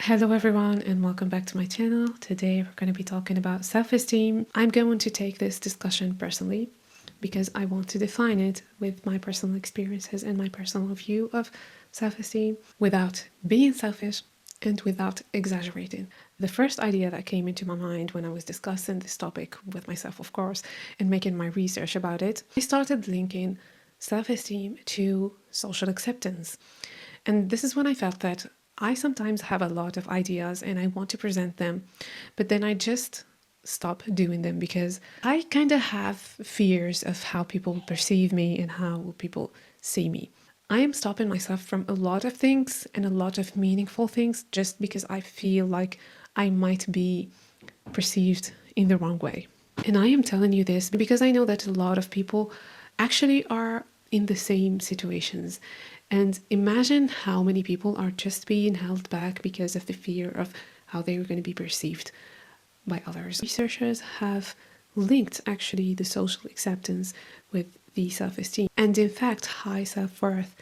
Hello everyone and welcome back to my channel. Today we're going to be talking about self-esteem. I'm going to take this discussion personally because I want to define it with my personal experiences and my personal view of self-esteem without being selfish and without exaggerating. The first idea that came into my mind when I was discussing this topic with myself, of course, and making my research about it, I started linking self-esteem to social acceptance. And this is when I felt that I sometimes have a lot of ideas and I want to present them, but then I just stop doing them because I kind of have fears of how people perceive me and how people see me. I am stopping myself from a lot of things and a lot of meaningful things just because I feel like I might be perceived in the wrong way. And I am telling you this because I know that a lot of people actually are in the same situations. And imagine how many people are just being held back because of the fear of how they are going to be perceived by others. Researchers have linked actually the social acceptance with the self-esteem. And in fact, high self-worth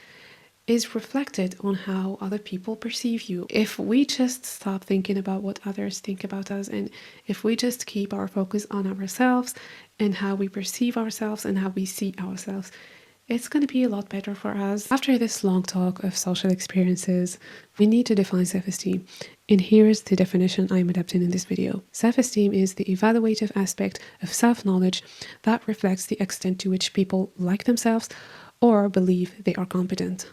is reflected on how other people perceive you. If we just stop thinking about what others think about us, and if we just keep our focus on ourselves and how we perceive ourselves and how we see ourselves, it's going to be a lot better for us. After this long talk of social experiences, we need to define self-esteem. And here's the definition I'm adapting in this video. Self-esteem is the evaluative aspect of self-knowledge that reflects the extent to which people like themselves or believe they are competent.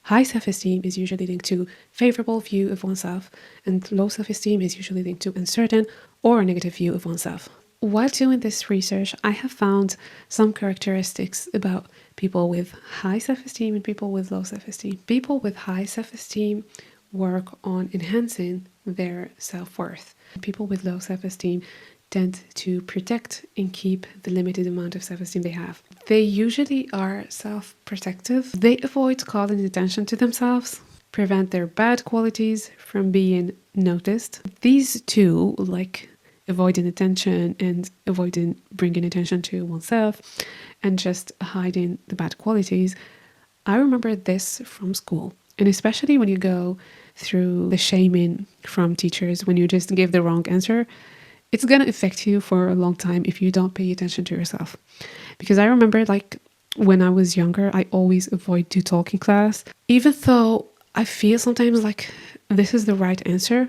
High self-esteem is usually linked to favorable view of oneself, and low self-esteem is usually linked to uncertain or negative view of oneself. While doing this research, I have found some characteristics about people with high self-esteem and people with low self-esteem. People with high self-esteem work on enhancing their self-worth. People with low self-esteem tend to protect and keep the limited amount of self-esteem they have. They usually are self-protective. They avoid calling attention to themselves, prevent their bad qualities from being noticed. These two, like avoiding attention and avoiding bringing attention to oneself and just hiding the bad qualities, I remember this from school. And especially when you go through the shaming from teachers, when you just give the wrong answer, it's going to affect you for a long time if you don't pay attention to yourself. Because I remember, like, when I was younger, I always avoid to talk in class, even though I feel sometimes like this is the right answer,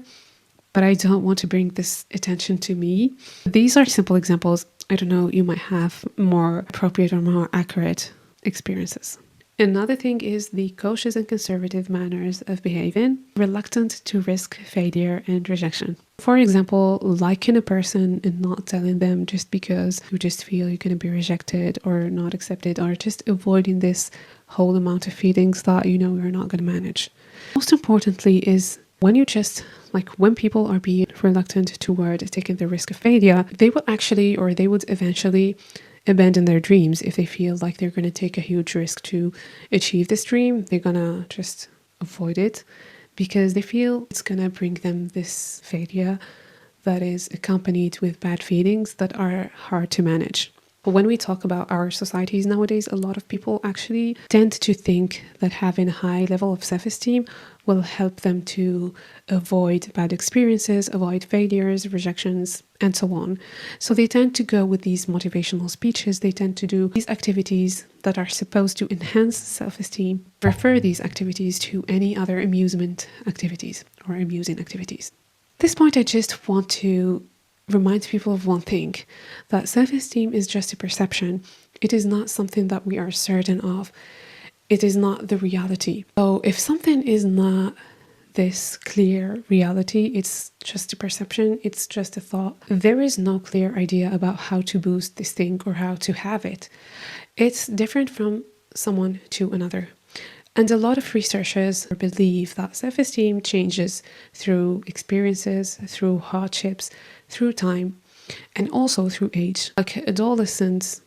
but I don't want to bring this attention to me. These are simple examples. I don't know, you might have more appropriate or more accurate experiences. Another thing is the cautious and conservative manners of behaving, reluctant to risk failure and rejection. For example, liking a person and not telling them just because you just feel you're going to be rejected or not accepted, or just avoiding this whole amount of feelings that you know you're not going to manage. Most importantly is when you just, like, when people are being reluctant toward taking the risk of failure, they will actually, or they would eventually abandon their dreams. If they feel like they're going to take a huge risk to achieve this dream, they're going to just avoid it because they feel it's going to bring them this failure that is accompanied with bad feelings that are hard to manage. But when we talk about our societies nowadays, a lot of people actually tend to think that having a high level of self-esteem will help them to avoid bad experiences, avoid failures, rejections, and so on. So they tend to go with these motivational speeches. They tend to do these activities that are supposed to enhance self-esteem, prefer these activities to any other amusement activities or amusing activities. At this point, I just want to remind people of one thing, that self-esteem is just a perception. It is not something that we are certain of. It is not the reality. So if something is not this clear reality, it's just a perception, it's just a thought, there is no clear idea about how to boost this thing or how to have it. It's different from someone to another. And a lot of researchers believe that self-esteem changes through experiences, through hardships, through time, and also through age. Like adolescents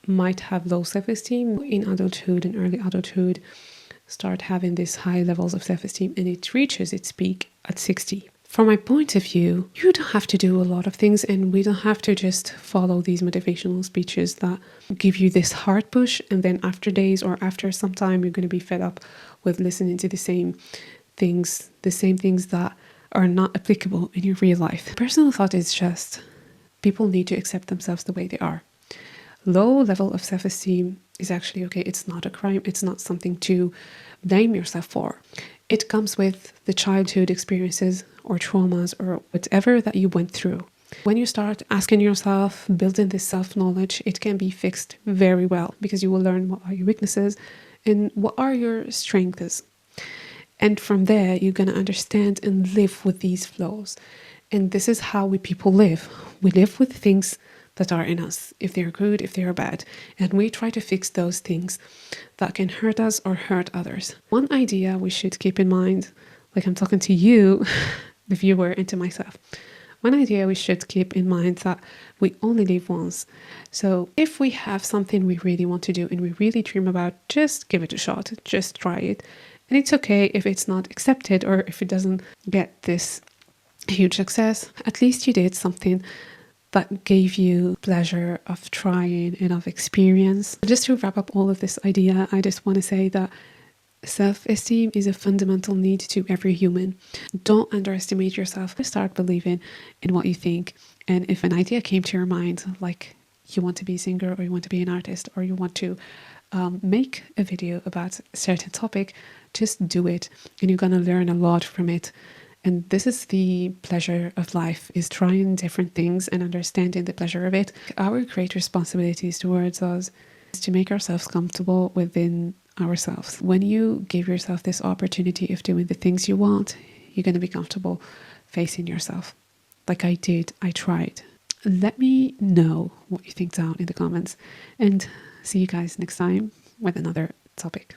might have low self-esteem in adulthood and early adulthood, start having these high levels of self-esteem, and it reaches its peak at 60. From my point of view, you don't have to do a lot of things, and we don't have to just follow these motivational speeches that give you this hard push, and then after days or after some time, you're going to be fed up with listening to the same things that are not applicable in your real life. Personal thought is just people need to accept themselves the way they are. Low level of self-esteem is actually okay. It's not a crime. It's not something to blame yourself for. It comes with the childhood experiences or traumas or whatever that you went through. When you start asking yourself, building this self-knowledge, it can be fixed very well because you will learn what are your weaknesses and what are your strengths. And from there, you're going to understand and live with these flaws. And this is how we people live. We live with things that are in us, if they're good, if they're bad. And we try to fix those things that can hurt us or hurt others. One idea we should keep in mind, like I'm talking to you, the viewer, and to myself. One idea we should keep in mind that we only live once. So if we have something we really want to do and we really dream about, just give it a shot, just try it. And it's okay if it's not accepted or if it doesn't get this huge success. At least you did something that gave you pleasure of trying and of experience. Just to wrap up all of this idea, I just want to say that self-esteem is a fundamental need to every human. Don't underestimate yourself. Start believing in what you think. And if an idea came to your mind, like you want to be a singer or you want to be an artist or you want to make a video about a certain topic, just do it and you're going to learn a lot from it. And this is the pleasure of life, is trying different things and understanding the pleasure of it. Our great responsibilities towards us is to make ourselves comfortable within ourselves. When you give yourself this opportunity of doing the things you want, you're going to be comfortable facing yourself. Like I did, I tried. Let me know what you think down in the comments and see you guys next time with another topic.